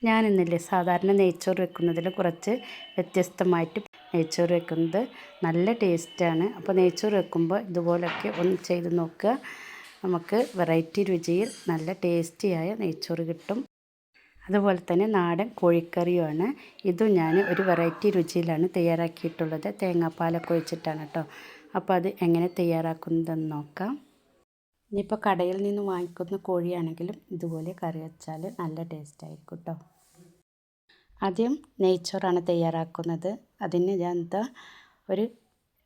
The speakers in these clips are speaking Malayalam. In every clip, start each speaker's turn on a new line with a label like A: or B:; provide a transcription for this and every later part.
A: ഞാനിന്നില്ലേ സാധാരണ നെയ്ച്ചോറ് വെക്കുന്നതിൽ കുറച്ച് വ്യത്യസ്തമായിട്ട് നെയ്ച്ചോറ് വെക്കുന്നത് നല്ല ടേസ്റ്റാണ്. അപ്പോൾ നെയ്ച്ചോറ് വെക്കുമ്പോൾ ഇതുപോലൊക്കെ ഒന്ന് ചെയ്ത് നോക്കുക. നമുക്ക് വെറൈറ്റി രുചിയിൽ നല്ല ടേസ്റ്റിയായ നെയ്ച്ചോറ് കിട്ടും. അതുപോലെ തന്നെ നാടൻ കോഴിക്കറിയുമാണ്. ഇതും ഞാൻ ഒരു വെറൈറ്റി രുചിയിലാണ് തയ്യാറാക്കിയിട്ടുള്ളത്. തേങ്ങാപ്പാലൊക്കെ ഒഴിച്ചിട്ടാണ് കേട്ടോ. അപ്പോൾ അത് എങ്ങനെ തയ്യാറാക്കുന്നതെന്ന് നോക്കാം. ഇനിയിപ്പോൾ കടയിൽ നിന്ന് വാങ്ങിക്കുന്ന കോഴിയാണെങ്കിലും ഇതുപോലെ കറി വെച്ചാൽ നല്ല ടേസ്റ്റ് ആയിരിക്കും കേട്ടോ. ആദ്യം നെയ്ച്ചോറാണ് തയ്യാറാക്കുന്നത്. അതിന് ഞാൻ ഒരു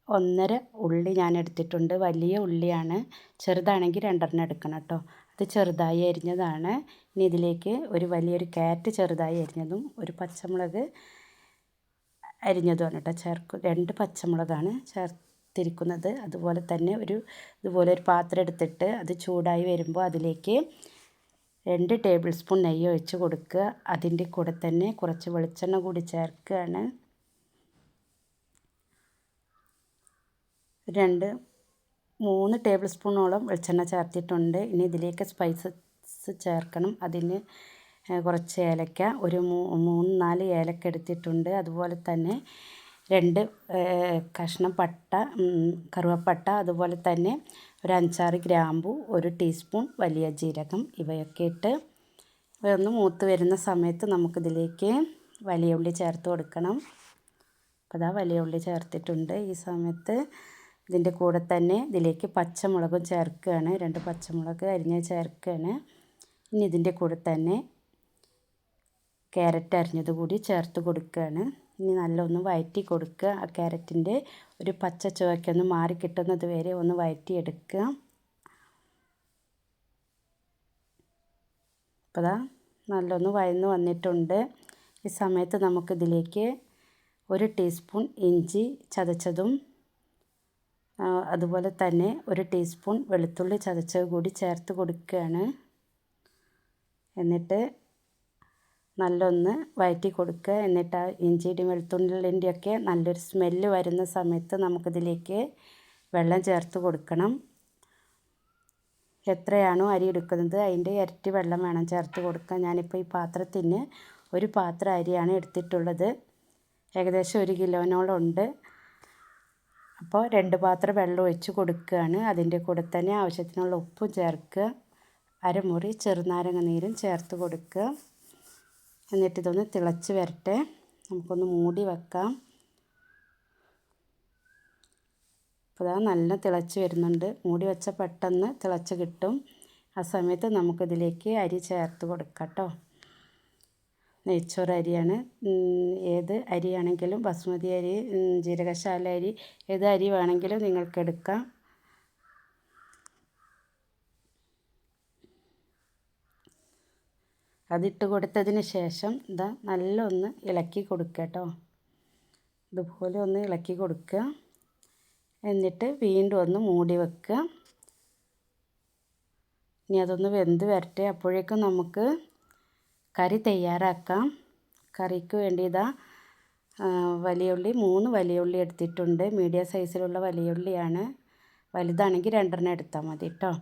A: 1.5 ഉള്ളി ഞാൻ എടുത്തിട്ടുണ്ട്. വലിയ ഉള്ളിയാണ്, ചെറുതാണെങ്കിൽ 2 എടുക്കണം കേട്ടോ. അത് ചെറുതായി അരിഞ്ഞതാണ്. ഇനി ഇതിലേക്ക് ഒരു വലിയൊരു ക്യാരറ്റ് ചെറുതായി അരിഞ്ഞതും ഒരു പച്ചമുളക് അരിഞ്ഞതുമാണ് കേട്ടോ 2 പച്ചമുളകാണ് ചേർത്തിരിക്കുന്നത്. അതുപോലെ തന്നെ ഇതുപോലെ ഒരു പാത്രം എടുത്തിട്ട് അത് ചൂടായി വരുമ്പോൾ അതിലേക്ക് 2 ടേബിൾ സ്പൂൺ നെയ്യ് ഒഴിച്ച് കൊടുക്കുക. അതിൻ്റെ കൂടെ തന്നെ കുറച്ച് വെളിച്ചെണ്ണ കൂടി ചേർക്കുകയാണ്. 3 ടേബിൾ സ്പൂണോളം വെളിച്ചെണ്ണ ചേർത്തിട്ടുണ്ട്. ഇനി ഇതിലേക്ക് സ്പൈസസ് ചേർക്കണം. അതിന് കുറച്ച് ഏലക്ക, ഒരു 3-4 ഏലക്ക എടുത്തിട്ടുണ്ട്. അതുപോലെ തന്നെ 2 കഷ്ണം പട്ട, കറുവപ്പട്ട, അതുപോലെ തന്നെ ഒരു 5-6 ഗ്രാമ്പു, 1 ടീസ്പൂൺ വലിയ ജീരകം, ഇവയൊക്കെ ഇട്ട് ഇവയൊന്ന് മൂത്ത് വരുന്ന സമയത്ത് നമുക്കിതിലേക്ക് വലിയ ഉള്ളി ചേർത്ത് കൊടുക്കണം. അപ്പോൾ അതാ വലിയ ഉള്ളി ചേർത്തിട്ടുണ്ട്. ഈ സമയത്ത് ഇതിൻ്റെ കൂടെ തന്നെ ഇതിലേക്ക് പച്ചമുളകും ചേർക്കുകയാണ്. 2 പച്ചമുളക് അരിഞ്ഞ് ചേർക്കുകയാണ്. ഇനി ഇതിൻ്റെ കൂടെ തന്നെ ക്യാരറ്റ് അരിഞ്ഞത് കൂടി ചേർത്ത് കൊടുക്കുകയാണ്. ഇനി നല്ലൊന്ന് വഴറ്റി കൊടുക്കുക. ആ ക്യാരറ്റിൻ്റെ ഒരു പച്ച ചുവയ്ക്കൊന്ന് മാറി കിട്ടുന്നത് വരെ ഒന്ന് വഴറ്റിയെടുക്കുക. അപ്പോൾ അതാ നല്ലൊന്ന് വഴന്ന് വന്നിട്ടുണ്ട്. ഈ സമയത്ത് നമുക്കിതിലേക്ക് 1 ടീസ്പൂൺ ഇഞ്ചി ചതച്ചതും അതുപോലെ തന്നെ 1 ടീസ്പൂൺ വെളുത്തുള്ളി ചതച്ചത് കൂടി ചേർത്ത് കൊടുക്കുകയാണ്. എന്നിട്ട് നല്ലൊന്ന് വഴറ്റി കൊടുക്കുക. എന്നിട്ട് ആ ഇഞ്ചിയുടെയും വെളുത്തുള്ളിൻ്റെയൊക്കെ നല്ലൊരു സ്മെല്ല് വരുന്ന സമയത്ത് നമുക്കിതിലേക്ക് വെള്ളം ചേർത്ത് കൊടുക്കണം. എത്രയാണോ അരി എടുക്കുന്നത് അതിൻ്റെ ഇരട്ടി വെള്ളം വേണം ചേർത്ത് കൊടുക്കാൻ. ഞാനിപ്പോൾ ഈ പാത്രത്തിന് ഒരു പാത്രം അരിയാണ് എടുത്തിട്ടുള്ളത്. ഏകദേശം 1 കിലോനോളം ഉണ്ട്. അപ്പോൾ 2 പാത്രം വെള്ളം ഒഴിച്ച് കൊടുക്കുകയാണ്. അതിൻ്റെ കൂടെ തന്നെ ആവശ്യത്തിനുള്ള ഉപ്പും ചേർക്കുക. അരമുറി ചെറുനാരങ്ങ നീരും ചേർത്ത് കൊടുക്കുക. എന്നിട്ട് ഇതൊന്ന് തിളച്ച് വരട്ടെ. നമുക്കൊന്ന് മൂടി വെക്കാം. അപ്പോൾ ഇതാ നല്ല തിളച്ച് വരുന്നുണ്ട്. മൂടി വെച്ചാൽ പെട്ടെന്ന് തിളച്ച് കിട്ടും. ആ സമയത്ത് നമുക്കിതിലേക്ക് അരി ചേർത്ത് കൊടുക്കാം കേട്ടോ. നെയ്ച്ചോറ് അരിയാണ്. ഏത് അരിയാണെങ്കിലും ബസുമതി അരി, ജീരകശാല അരി, ഏത് അരി വേണമെങ്കിലും നിങ്ങൾക്ക് എടുക്കാം. അതിട്ട് കൊടുത്തതിന് ശേഷം ഇതാ നല്ലൊന്ന് ഇളക്കി കൊടുക്കുക കേട്ടോ. ഇതുപോലെ ഒന്ന് ഇളക്കി കൊടുക്കുക. എന്നിട്ട് വീണ്ടും ഒന്ന് മൂടി വെക്കുക. ഇനി അതൊന്ന് വെന്ത് വരട്ടെ. അപ്പോഴേക്കും നമുക്ക് കറി തയ്യാറാക്കാം. കറിക്ക് വേണ്ടി ഇതാ വലിയ ഉള്ളി 3 വലിയ ഉള്ളി എടുത്തിട്ടുണ്ട്. മീഡിയം സൈസിലുള്ള വലിയ ഉള്ളിയാണ്. വലുതാണെങ്കിൽ 2 എടുത്താൽ മതി കേട്ടോ.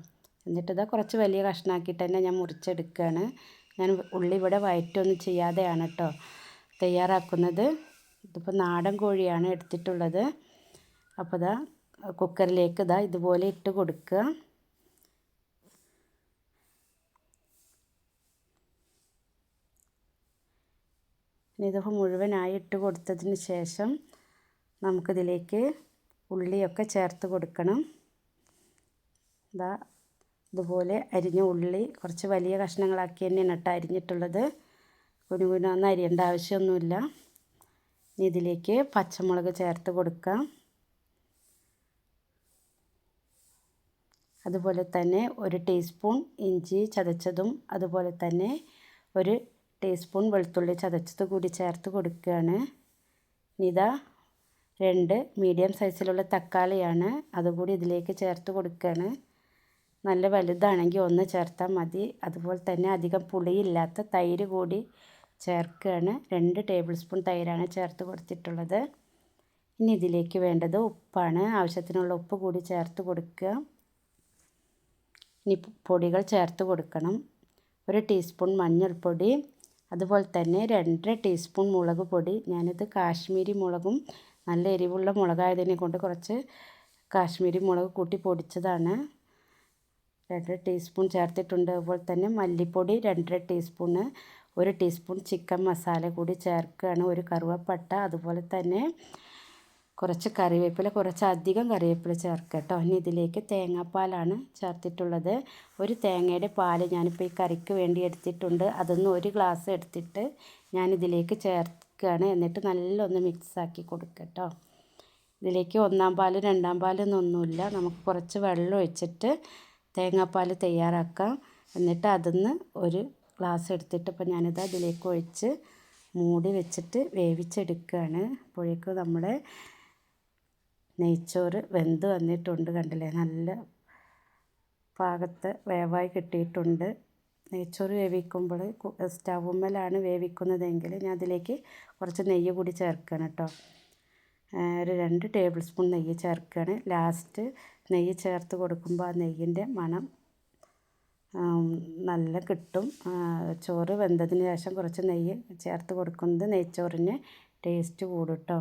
A: എന്നിട്ട് ഇതാ കുറച്ച് വലിയ കഷ്ണമാക്കിയിട്ട് തന്നെ ഞാൻ മുറിച്ചെടുക്കുകയാണ്. ഞാൻ ഉള്ളി ഇവിടെ വഴറ്റൊന്നും ചെയ്യാതെയാണ് കേട്ടോ തയ്യാറാക്കുന്നത്. ഇതിപ്പോൾ നാടൻ കോഴിയാണ് എടുത്തിട്ടുള്ളത്. അപ്പോൾ ഇതാ കുക്കറിലേക്ക് ഇതുപോലെ ഇട്ട് കൊടുക്കുക. ഇനി ഇതിപ്പോൾ മുഴുവനായി ഇട്ട് കൊടുത്തതിന് ശേഷം നമുക്കിതിലേക്ക് ഉള്ളിയൊക്കെ ചേർത്ത് കൊടുക്കണം. ഇതുപോലെ അരിഞ്ഞ ഉള്ളി കുറച്ച് വലിയ കഷ്ണങ്ങളാക്കി തന്നെയാണ് കേട്ടോ അരിഞ്ഞിട്ടുള്ളത്. കുനുകുനാന്ന് അരിയേണ്ട ആവശ്യമൊന്നുമില്ല. ഇനി ഇതിലേക്ക് പച്ചമുളക് ചേർത്ത് കൊടുക്കാം. അതുപോലെ തന്നെ 1 ടീസ്പൂൺ ഇഞ്ചി ചതച്ചതും അതുപോലെ തന്നെ 1 ടീസ്പൂൺ വെളുത്തുള്ളി ചതച്ചത് കൂടി ചേർത്ത് കൊടുക്കുകയാണ്. ഇതാ 2 മീഡിയം സൈസിലുള്ള തക്കാളിയാണ്, അതുകൂടി ഇതിലേക്ക് ചേർത്ത് കൊടുക്കുകയാണ്. നല്ല വലുതാണെങ്കിൽ 1 ചേർത്താൽ മതി. അതുപോലെ തന്നെ അധികം പുളിയില്ലാത്ത തൈര് കൂടി ചേർക്കുകയാണ്. 2 ടേബിൾ സ്പൂൺ തൈരാണ് ചേർത്ത് കൊടുത്തിട്ടുള്ളത്. ഇനി ഇതിലേക്ക് വേണ്ടത് ഉപ്പാണ്. ആവശ്യത്തിനുള്ള ഉപ്പ് കൂടി ചേർത്ത് കൊടുക്കുക. ഇനി പൊടികൾ ചേർത്ത് കൊടുക്കണം. 1 ടീസ്പൂൺ മഞ്ഞൾപ്പൊടി, അതുപോലെ തന്നെ 2.5 ടീസ്പൂൺ മുളക് പൊടി. ഞാനിത് കാശ്മീരി മുളകും നല്ല എരിവുള്ള മുളകായതിനെ കൊണ്ട് കുറച്ച് കാശ്മീരി മുളക് കൂട്ടി പൊടിച്ചതാണ്. 2 ടീസ്പൂൺ ചേർത്തിട്ടുണ്ട്. അതുപോലെ തന്നെ മല്ലിപ്പൊടി 2.5 ടീസ്പൂണ്, 1 ടീസ്പൂൺ ചിക്കൻ മസാല കൂടി ചേർക്കുകയാണ്, ഒരു കറുവപ്പട്ട, അതുപോലെ തന്നെ കുറച്ച് കറിവേപ്പില, കുറച്ചധികം കറിവേപ്പില ചേർക്കുക കേട്ടോ. ഇനി ഇതിലേക്ക് തേങ്ങാപ്പാലാണ് ചേർത്തിട്ടുള്ളത്. ഒരു തേങ്ങയുടെ പാല് ഞാനിപ്പോൾ ഈ കറിക്ക് വേണ്ടി എടുത്തിട്ടുണ്ട്. അതൊന്ന് 1 ഗ്ലാസ് എടുത്തിട്ട് ഞാനിതിലേക്ക് ചേർക്കുകയാണ്. എന്നിട്ട് നല്ലൊന്ന് മിക്സാക്കി കൊടുക്കുക കേട്ടോ. ഇതിലേക്ക് 1-ാം പാല് 2-ാം പാലെന്നൊന്നുമില്ല. നമുക്ക് കുറച്ച് വെള്ളം ഒഴിച്ചിട്ട് തേങ്ങാപ്പാൽ തയ്യാറാക്കാം. എന്നിട്ട് അതിന്ന് 1 ഗ്ലാസ് എടുത്തിട്ട് ഇപ്പോൾ ഞാനിത് അതിലേക്ക് ഒഴിച്ച് മൂടി വെച്ചിട്ട് വേവിച്ചെടുക്കുകയാണ്. അപ്പോഴേക്കും നമ്മുടെ നെയ്ച്ചോറ് വെന്ത് വന്നിട്ടുണ്ട്. കണ്ടില്ലേ, നല്ല പാകത്ത് വേവായി കിട്ടിയിട്ടുണ്ട്. നെയ്ച്ചോറ് വേവിക്കുമ്പോൾ സ്റ്റൗമ്മലാണ് വേവിക്കുന്നതെങ്കിൽ ഞാൻ അതിലേക്ക് കുറച്ച് നെയ്യ് കൂടി ചേർക്കണം കേട്ടോ. ഒരു 2 ടേബിൾ സ്പൂൺ നെയ്യ് ചേർക്കുകയാണ്. ലാസ്റ്റ് നെയ്യ് ചേർത്ത് കൊടുക്കുമ്പോൾ ആ നെയ്യിൻ്റെ മണം നല്ല കിട്ടും. ചോറ് വെന്തതിന് ശേഷം കുറച്ച് നെയ്യ് ചേർത്ത് കൊടുക്കുന്നത് നെയ്ച്ചോറിന് ടേസ്റ്റ് കൂടും കേട്ടോ.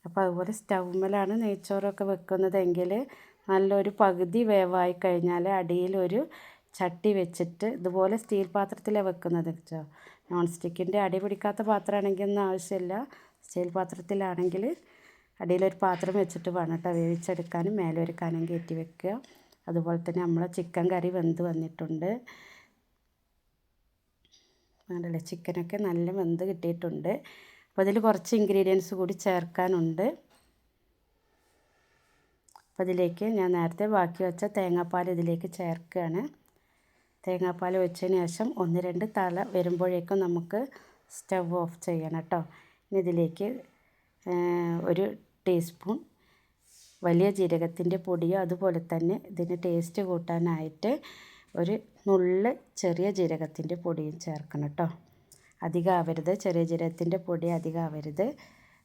A: അപ്പോൾ അതുപോലെ സ്റ്റൗമ്മലാണ് നെയ്ച്ചോറൊക്കെ വെക്കുന്നതെങ്കിൽ നല്ലൊരു പകുതി വേവായി കഴിഞ്ഞാൽ അടിയിലൊരു ചട്ടി വെച്ചിട്ട്, ഇതുപോലെ സ്റ്റീൽ പാത്രത്തിലാണ് വെക്കുന്നത് വെച്ചോ. നോൺ സ്റ്റിക്കിൻ്റെ അടി പിടിക്കാത്ത പാത്രമാണെങ്കിൽ ഒന്നും ആവശ്യമില്ല. സ്റ്റീൽ പാത്രത്തിലാണെങ്കിൽ അടിയിലൊരു പാത്രം വെച്ചിട്ട് വേണം കേട്ടോ വേവിച്ചെടുക്കാനും. മേലെ ഒരു കനം കയറ്റി വെക്കുക. അതുപോലെ തന്നെ നമ്മളെ ചിക്കൻ കറി വെന്ത് വന്നിട്ടുണ്ട്. അതല്ലേ, ചിക്കനൊക്കെ നല്ല വെന്ത് കിട്ടിയിട്ടുണ്ട്. അപ്പോൾ അതിൽ കുറച്ച് ഇൻഗ്രീഡിയൻസ് കൂടി ചേർക്കാനുണ്ട്. അപ്പോൾ ഇതിലേക്ക് ഞാൻ നേരത്തെ ബാക്കി വെച്ച തേങ്ങാപ്പാൽ ഇതിലേക്ക് ചേർക്കുകയാണ്. തേങ്ങാപ്പാൽ വെച്ചതിന് ശേഷം 1-2 തള വരുമ്പോഴേക്കും നമുക്ക് സ്റ്റവ് ഓഫ് ചെയ്യണം കേട്ടോ. ഇനി ഇതിലേക്ക് 1 ടീസ്പൂൺ വലിയ ജീരകത്തിൻ്റെ പൊടിയോ, അതുപോലെ തന്നെ ഇതിന് ടേസ്റ്റ് കൂട്ടാനായിട്ട് ഒരു നുള്ള് ചെറിയ ജീരകത്തിൻ്റെ പൊടിയും ചേർക്കണം കേട്ടോ. അധികം ആവരുത്, ചെറിയ ജീരകത്തിൻ്റെ പൊടി അധികം ആവരുത്,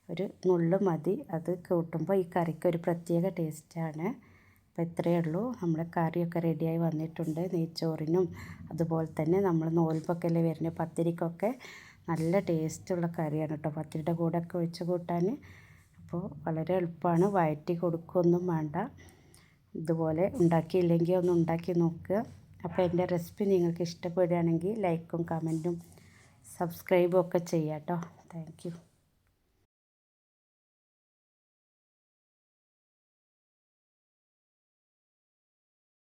A: ഒരു നുള്ള് മതി. അത് കൂട്ടുമ്പോൾ ഈ കറിക്ക് ഒരു പ്രത്യേക ടേസ്റ്റാണ്. അപ്പോൾ ഇത്രയേ ഉള്ളൂ. നമ്മുടെ കറിയൊക്കെ റെഡിയായി വന്നിട്ടുണ്ട്. നെയ്ച്ചോറിനും അതുപോലെ തന്നെ നമ്മൾ നോൽമ്പൊക്കെ അല്ലേ വരുന്നത്, പത്തിരിക്കൊക്കെ നല്ല ടേസ്റ്റുള്ള കറിയാണ് കേട്ടോ. പത്തിരിയുടെ കൂടെ ഒക്കെ ഒഴിച്ച് കൂട്ടാൻ അപ്പോൾ വളരെ എളുപ്പമാണ്. വഴറ്റി കൊടുക്കുകയൊന്നും വേണ്ട. ഇതുപോലെ ഉണ്ടാക്കിയില്ലെങ്കിൽ ഒന്ന് ഉണ്ടാക്കി നോക്കുക. അപ്പോൾ എൻ്റെ റെസിപ്പി നിങ്ങൾക്ക് ഇഷ്ടപ്പെടുകയാണെങ്കിൽ ലൈക്കും കമൻറ്റും സബ്സ്ക്രൈബും ഒക്കെ ചെയ്യാം കേട്ടോ. Thank you.